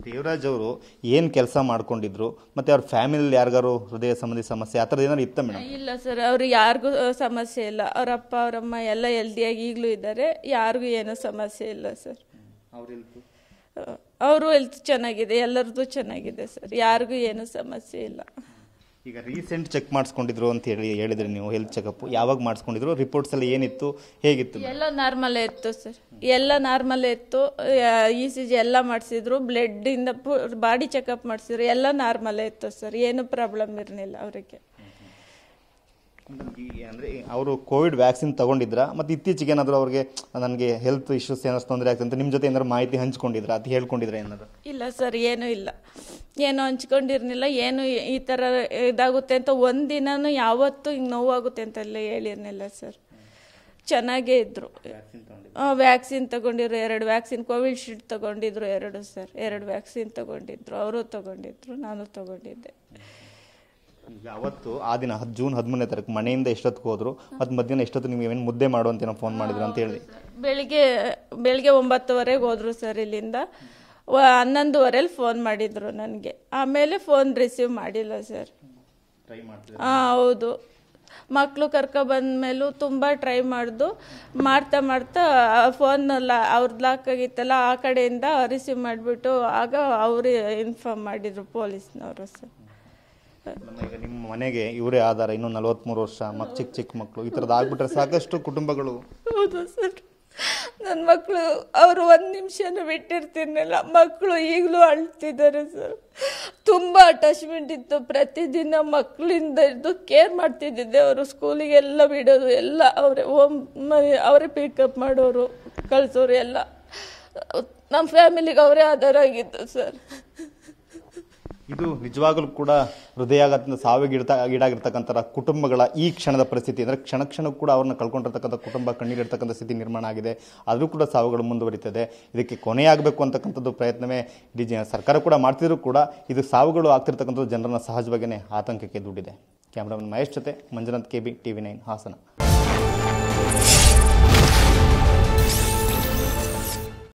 ದೇವರಾಜ್ ಅವರು ಏನು ಕೆಲಸ ಮಾಡ್ಕೊಂಡಿದ್ರು ಮತ್ತು ಅವ್ರ ಫ್ಯಾಮಿಲಿಯಲ್ಲಿ ಯಾರಿಗಾರು ಹೃದಯ ಸಂಬಂಧಿ ಸಮಸ್ಯೆ ಆ ಥರದ್ದು ಏನಾರು ಇತ್ತ ಮೇಡಮ್? ಇಲ್ಲ ಸರ್, ಅವ್ರಿಗೆ ಯಾರಿಗೂ ಸಮಸ್ಯೆ ಇಲ್ಲ. ಅವರಪ್ಪ ಅವರಮ್ಮ ಎಲ್ಲ ಹೆಲ್ದಿಯಾಗಿ ಈಗಲೂ ಇದ್ದಾರೆ, ಯಾರಿಗೂ ಏನೂ ಸಮಸ್ಯೆ ಇಲ್ಲ ಸರ್. ಅವರು ಹೆಲ್ತ್ ಚೆನ್ನಾಗಿದೆ, ಎಲ್ಲರದ್ದು ಚೆನ್ನಾಗಿದೆ ಸರ್, ಯಾರಿಗೂ ಏನೂ ಸಮಸ್ಯೆ ಇಲ್ಲ. ಈಗ ರೀಸೆಂಟ್ ಚೆಕ್ ಮಾಡಿಸ್ಕೊಂಡಿದ್ರು ಅಂತ ಹೇಳಿದ್ರಿ ನೀವು, ಹೆಲ್ತ್ ಚೆಕಪ್ ಯಾವಾಗ ಮಾಡಿಸ್ಕೊಂಡಿದ್ರು? ರಿಪೋರ್ಟ್ಸ್ ಎಲ್ಲ ಏನಿತ್ತು, ಹೇಗಿತ್ತು? ಎಲ್ಲ ನಾರ್ಮಲ್ ಇತ್ತು ಸರ್, ಎಲ್ಲ ನಾರ್ಮಲ್ ಇತ್ತು. ECG ಎಲ್ಲ ಮಾಡಿಸಿದ್ರು, ಬ್ಲಡ್ಡಿಂದ ಬಾಡಿ ಚೆಕಪ್ ಮಾಡಿಸಿದ್ರು, ಎಲ್ಲ ನಾರ್ಮಲ್ ಇತ್ತು ಸರ್, ಏನು ಪ್ರಾಬ್ಲಮ್ ಇರಲಿಲ್ಲ ಅವರಿಗೆ. ಅಂದರೆ ಅವರು ಕೋವಿಡ್ ವ್ಯಾಕ್ಸಿನ್ ತಗೊಂಡಿದ್ರ ಮತ್ತು ಇತ್ತೀಚೆಗೆ ಏನಾದರೂ ಅವ್ರಿಗೆ ನನಗೆ ಹೆಲ್ತ್ ಇಶ್ಯೂಸ್ ಏನಾದ್ರು ತೊಂದರೆ ಆಗ್ತದೆ ಅಂತ ನಿಮ್ಮ ಜೊತೆ ಏನಾದ್ರು ಮಾಹಿತಿ ಹಂಚ್ಕೊಂಡಿದ್ರ, ಅದು ಹೇಳ್ಕೊಂಡಿದ್ರ ಏನಾದ್ರು? ಇಲ್ಲ ಸರ್, ಏನೂ ಇಲ್ಲ, ಏನು ಹಂಚ್ಕೊಂಡಿರ್ಲಿಲ್ಲ. ಏನು ಈ ಥರ ಇದಾಗುತ್ತೆ ಅಂತ ಒಂದಿನೂ ಯಾವತ್ತೂ ಹಿಂಗೆ ನೋವಾಗುತ್ತೆ ಅಂತೆಲ್ಲ ಹೇಳಿರ್ಲಿಲ್ಲ ಸರ್. ಚೆನ್ನಾಗೇ ಇದ್ದರು. ವ್ಯಾಕ್ಸಿನ್ ತಗೊಂಡಿದ್ರು, 2 ವ್ಯಾಕ್ಸಿನ್, ಕೋವಿಶೀಲ್ಡ್ ತಗೊಂಡಿದ್ರು 2 ಸರ್, 2 ವ್ಯಾಕ್ಸಿನ್ ತಗೊಂಡಿದ್ರು. ಅವರು ತಗೊಂಡಿದ್ರು, ನಾನು ತಗೊಂಡಿದ್ದೆ. ಈಗ ಅವತ್ತು ಆ ದಿನ ಜೂನ್ 13ನೇ ತಾರೀಕು ಮನೆಯಿಂದ ಎಷ್ಟೊತ್ತಿಗೆ ಹೋದ್ರು ಮತ್ತು ಮಧ್ಯಾಹ್ನ ಎಷ್ಟೊತ್ತು ನಿಮ್ಗೆ ಏನು ಮುದ್ದೆ ಮಾಡು ಅಂತ ಏನೋ ಫೋನ್ ಮಾಡಿದ್ರು ಅಂತ ಹೇಳಿ? ಬೆಳಿಗ್ಗೆ 9:00 ಹೋದ್ರು ಸರ್ ಇಲ್ಲಿಂದ. 11:30 ಫೋನ್ ಮಾಡಿದ್ರು ನನಗೆ. ಆಮೇಲೆ ಫೋನ್ ರಿಸೀವ್ ಮಾಡಿಲ್ಲ ಸರ್. ಹೌದು, ಮಕ್ಕಳು ಕರ್ಕೊಬಂದ್ಮೇಲೂ ತುಂಬ ಟ್ರೈ ಮಾಡ್ತಾ ಫೋನ್ ಅವ್ರದ್ದು ಲಾಕ್ ಆಗಿತ್ತಲ್ಲ, ಆ ಕಡೆಯಿಂದ ರಿಸೀವ್ ಮಾಡಿಬಿಟ್ಟು ಆಗ ಅವರು ಇನ್ಫಾರ್ಮ್ ಮಾಡಿದರು, ಪೊಲೀಸ್ನವರು ಸರ್. ಈಗ ನಿಮ್ಮ ಮನೆಗೆ ಇವರೇ ಆಧಾರ, ಇನ್ನೂ 43 ವರ್ಷ ಚಿಕ್ಕ ಮಕ್ಕಳು, ಈ ಥರದ್ದು ಆಗ್ಬಿಟ್ರೆ ಸಾಕಷ್ಟು ಕುಟುಂಬಗಳು. ಹೌದು ಸರ್, ನನ್ನ ಮಕ್ಕಳು ಅವರು 1 ನಿಮಿಷನೂ ಬಿಟ್ಟಿರ್ತಿರ್ಲಿಲ್ಲ. ಮಕ್ಕಳು ಈಗಲೂ ಅಳ್ತಿದ್ದಾರೆ ಸರ್. ತುಂಬ ಅಟ್ಯಾಚ್ಮೆಂಟ್ ಇತ್ತು. ಪ್ರತಿದಿನ ಮಕ್ಕಳಿಂದ ಹಿಡಿದು ಕೇರ್ ಮಾಡ್ತಿದ್ದಿದ್ದೆ. ಅವರು ಸ್ಕೂಲಿಗೆಲ್ಲ ಬಿಡೋದು ಎಲ್ಲ ಅವರೇ ಪಿಕಪ್ ಮಾಡೋರು, ಕಳಿಸೋರು ಎಲ್ಲ. ನಮ್ಮ ಫ್ಯಾಮಿಲಿಗೆ ಅವರೇ ಆಧಾರ ಆಗಿದ್ದು ಸರ್. ಇದು ನಿಜವಾಗಲೂ ಕೂಡ ಹೃದಯಾಘಾತದಿಂದ ಸಾವಿಗೀಡಾಗಿರ್ತಕ್ಕಂಥ ಕುಟುಂಬಗಳ ಈ ಕ್ಷಣದ ಪರಿಸ್ಥಿತಿ. ಅಂದರೆ ಕ್ಷಣಕ್ಕೂ ಕೂಡ ಅವ್ರನ್ನ ಕಳ್ಕೊಂಡಿರ್ತಕ್ಕಂಥ ಕುಟುಂಬ ಕಣ್ಣೀರಿರ್ತಕ್ಕಂಥ ಸ್ಥಿತಿ ನಿರ್ಮಾಣ ಆಗಿದೆ. ಆದರೂ ಕೂಡ ಸಾವುಗಳು ಮುಂದುವರಿತದೆ. ಇದಕ್ಕೆ ಕೊನೆಯಾಗಬೇಕು ಅಂತಕ್ಕಂಥದ್ದು ಪ್ರಯತ್ನವೇ ಇಡೀ ಸರ್ಕಾರ ಕೂಡ ಮಾಡ್ತಿದ್ರು ಕೂಡ ಇದು ಸಾವುಗಳು ಆಗ್ತಿರ್ತಕ್ಕಂಥದ್ದು ಜನರನ್ನ ಸಹಜವಾಗಿಯೇ ಆತಂಕಕ್ಕೆ ದೂಡಿದೆ. ಕ್ಯಾಮ್ರಾಮನ್ ಮಹೇಶ್ ಜೊತೆ ಮಂಜುನಾಥ್, KB, TV9 ಹಾಸನ.